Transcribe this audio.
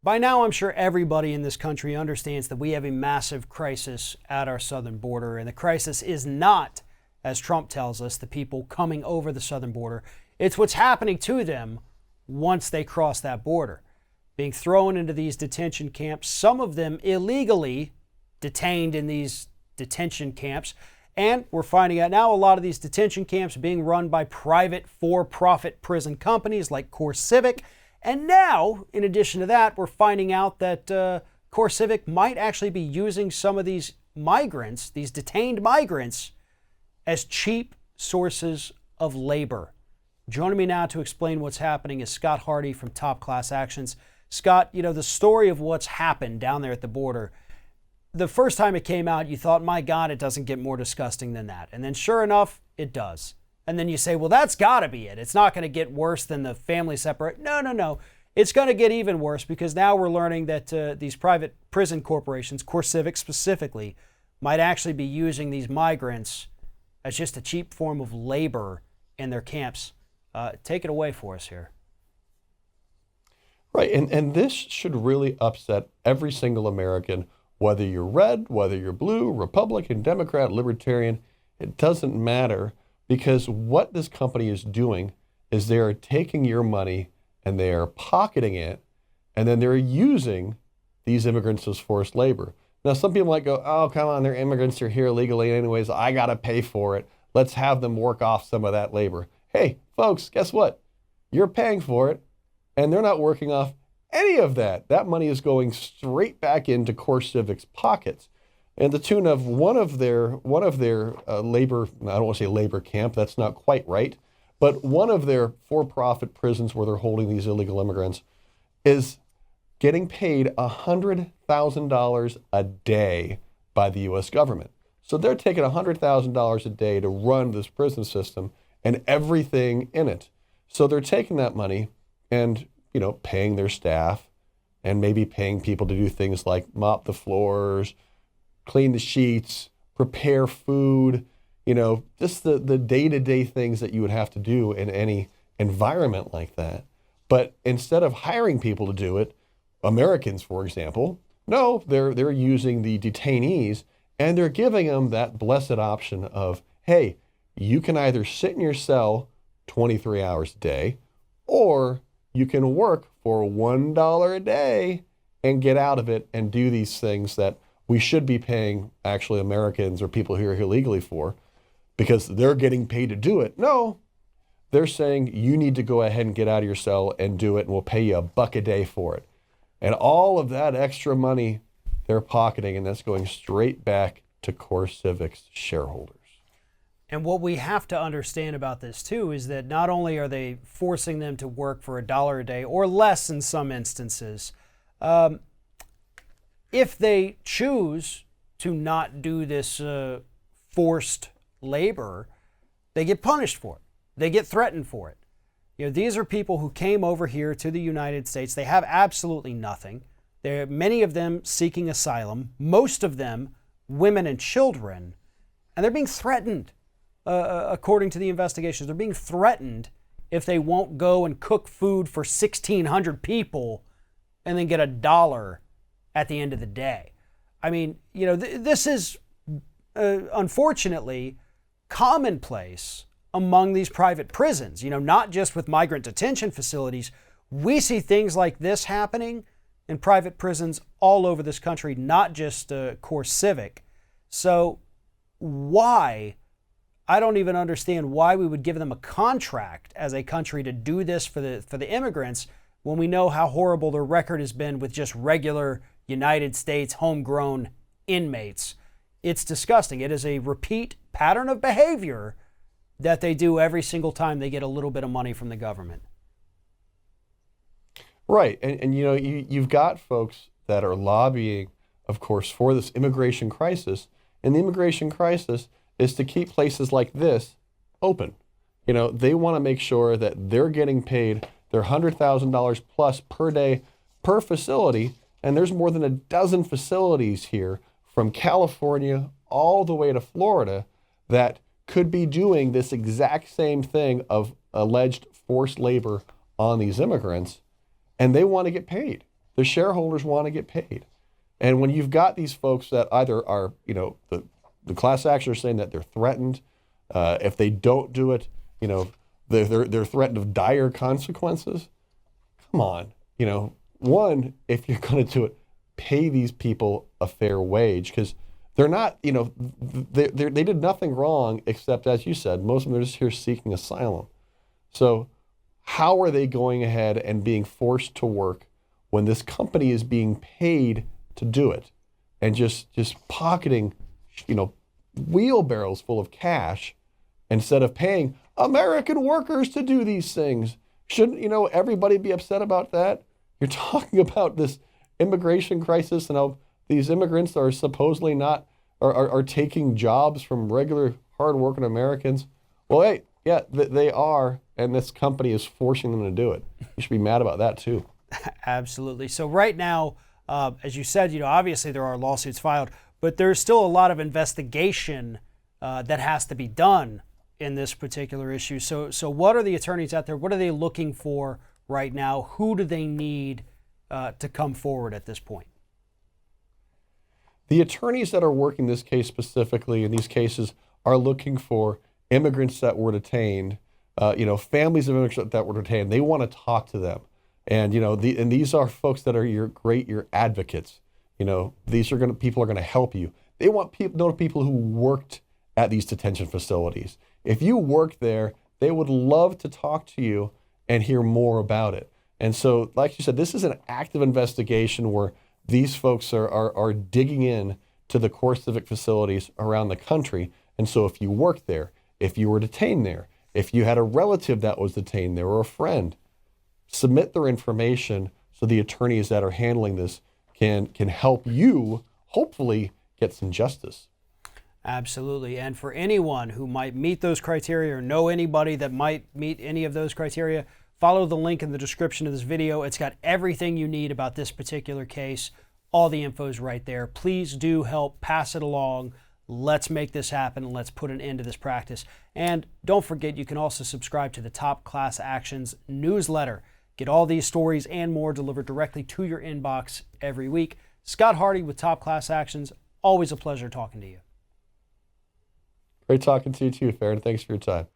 By now, I'm sure everybody in this country understands that we have a massive crisis at our southern border, and the crisis is not, as Trump tells us, the people coming over the southern border. It's what's happening to them once they cross that border, being thrown into these detention camps, some of them illegally detained in these detention camps. And we're finding out now a lot of these detention camps being run by private for-profit prison companies like CoreCivic. And now, in addition to that, we're finding out that CoreCivic might actually be using some of these migrants, these detained migrants, as cheap sources of labor. Joining me now to explain what's happening is Scott Hardy from Top Class Actions. Scott, the story of what's happened down there at the border, the first time it came out, you thought, my God, it doesn't get more disgusting than that. And then sure enough, it does. And then you say, well, that's got to be it. It's not going to get worse than the family separate. No. It's going to get even worse because now we're learning that these private prison corporations, CoreCivic specifically, might actually be using these migrants as just a cheap form of labor in their camps. Take it away for us here. Right. And this should really upset every single American, whether you're red, whether you're blue, Republican, Democrat, Libertarian. It doesn't matter. Because what this company is doing is they are taking your money and they are pocketing it, and then they're using these immigrants as forced labor. Now, some people might go, oh, come on, they're immigrants, they're here illegally anyways, I got to pay for it. Let's have them work off some of that labor. Hey, folks, guess what? You're paying for it, and they're not working off any of that. That money is going straight back into CoreCivic's pockets. And the tune of one of their labor, I don't want to say labor camp, that's not quite right, but one of their for-profit prisons where they're holding these illegal immigrants is getting paid $100,000 a day by the U.S. government. So they're taking $100,000 a day to run this prison system and everything in it. So they're taking that money and, paying their staff and maybe paying people to do things like mop the floors, clean the sheets, prepare food, just the day-to-day things that you would have to do in any environment like that. But instead of hiring people to do it, Americans, for example, no, they're using the detainees and they're giving them that blessed option of, hey, you can either sit in your cell 23 hours a day, or you can work for $1 a day and get out of it and do these things that we should be paying actually Americans or people who are here illegally for because they're getting paid to do it. No, they're saying you need to go ahead and get out of your cell and do it, and we'll pay you $1 a day for it. And all of that extra money they're pocketing, and that's going straight back to CoreCivic's shareholders. And what we have to understand about this too is that not only are they forcing them to work for $1 a day or less in some instances, if they choose to not do this forced labor, they get punished for it. They get threatened for it. These are people who came over here to the United States. They have absolutely nothing. There are many of them seeking asylum, most of them women and children, and they're being threatened. According to the investigations, they're being threatened if they won't go and cook food for 1,600 people and then get $1 at the end of the day. I mean, this is unfortunately commonplace among these private prisons, not just with migrant detention facilities. We see things like this happening in private prisons all over this country, not just CoreCivic. So why? I don't even understand why we would give them a contract as a country to do this for the immigrants when we know how horrible their record has been with just regular United States homegrown inmates. It's disgusting. It is a repeat pattern of behavior that they do every single time they get a little bit of money from the government. Right. And you've got folks that are lobbying, of course, for this immigration crisis. And the immigration crisis is to keep places like this open. They want to make sure that they're getting paid their $100,000 plus per day per facility. And there's more than a dozen facilities here from California all the way to Florida that could be doing this exact same thing of alleged forced labor on these immigrants, and they want to get paid. the shareholders want to get paid. And when you've got these folks that either are, the class actions are saying that they're threatened, if they don't do it, they're threatened of dire consequences. Come on, one, if you're going to do it, pay these people a fair wage, because they're not, they did nothing wrong except, as you said, most of them are just here seeking asylum. So how are they going ahead and being forced to work when this company is being paid to do it, and just pocketing, wheelbarrows full of cash instead of paying American workers to do these things? Shouldn't, everybody be upset about that? You're talking about this immigration crisis and how these immigrants are supposedly not, are taking jobs from regular hardworking Americans. Well, hey, yeah, they are, and this company is forcing them to do it. You should be mad about that too. Absolutely. So right now, as you said, obviously there are lawsuits filed, but there's still a lot of investigation that has to be done in this particular issue. So what are the attorneys out there? What are they looking for right now? Who do they need to come forward at this point? The attorneys that are working this case specifically in these cases are looking for immigrants that were detained, families of immigrants that were detained. They want to talk to them. And, and these are folks that are your advocates. People are going to help you. They want people who worked at these detention facilities. If you worked there, they would love to talk to you and hear more about it. And so, like you said, this is an active investigation where these folks are digging in to the CoreCivic facilities around the country. And so if you worked there, if you were detained there, if you had a relative that was detained there or a friend, submit their information so the attorneys that are handling this can help you hopefully get some justice. Absolutely. And for anyone who might meet those criteria or know anybody that might meet any of those criteria, follow the link in the description of this video. It's got everything you need about this particular case. All the info is right there. Please do help pass it along. Let's make this happen, and let's put an end to this practice. And don't forget, you can also subscribe to the Top Class Actions newsletter. Get all these stories and more delivered directly to your inbox every week. Scott Hardy with Top Class Actions. Always a pleasure talking to you. Great talking to you too, Farron. Thanks for your time.